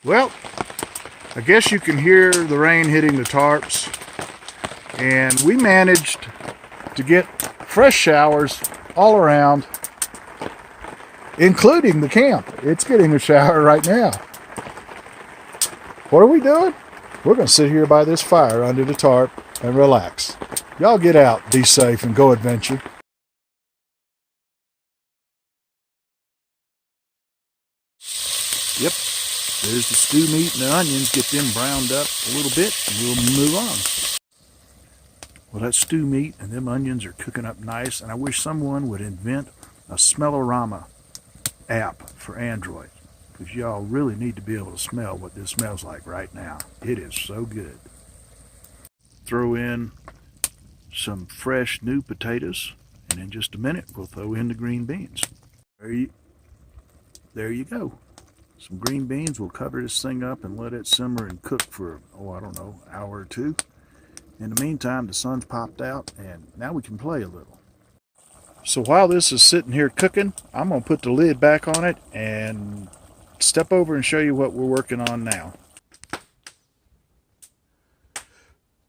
Well, I guess you can hear the rain hitting the tarps, and we managed to get fresh showers all around, including the camp. It's getting a shower right now. What are we doing? We're going to sit here by this fire under the tarp and relax. Y'all get out, be safe, and go adventure. Yep, there's the stew meat and the onions. Get them browned up a little bit and we'll move on. Well, that stew meat and them onions are cooking up nice, and I wish someone would invent a Smellorama app for Android, because y'all really need to be able to smell what this smells like right now. It is so good. Throw in some fresh new potatoes, and in just a minute we'll throw in the green beans. There you go. Some green beans. We'll cover this thing up and let it simmer and cook for, I don't know, an hour or two. In the meantime, the sun's popped out, and now we can play a little. So while this is sitting here cooking, I'm going to put the lid back on it and step over and show you what we're working on now.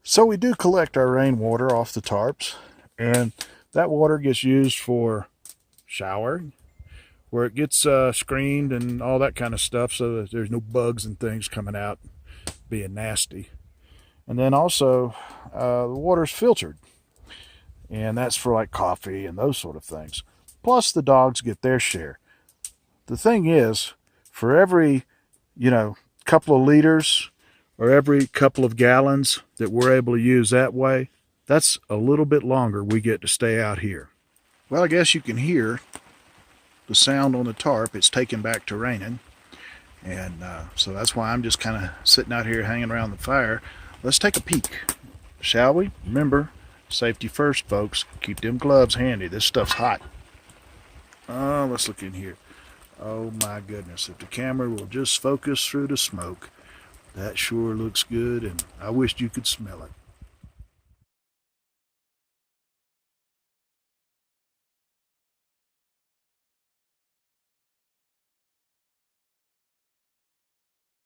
So we do collect our rainwater off the tarps, and that water gets used for showering, where it gets screened and all that kind of stuff, so that there's no bugs and things coming out being nasty. And then also the water's filtered, and that's for like coffee and those sort of things. Plus the dogs get their share. The thing is, for every couple of liters or every couple of gallons that we're able to use that way, that's a little bit longer we get to stay out here. Well, I guess you can hear the sound on the tarp. It's taken back to raining, and so that's why I'm just kind of sitting out here hanging around the fire. Let's take a peek, shall we? Remember, safety first, folks. Keep them gloves handy. This stuff's hot. Let's look in here. Oh my goodness, if the camera will just focus through the smoke, that sure looks good, and I wished you could smell it.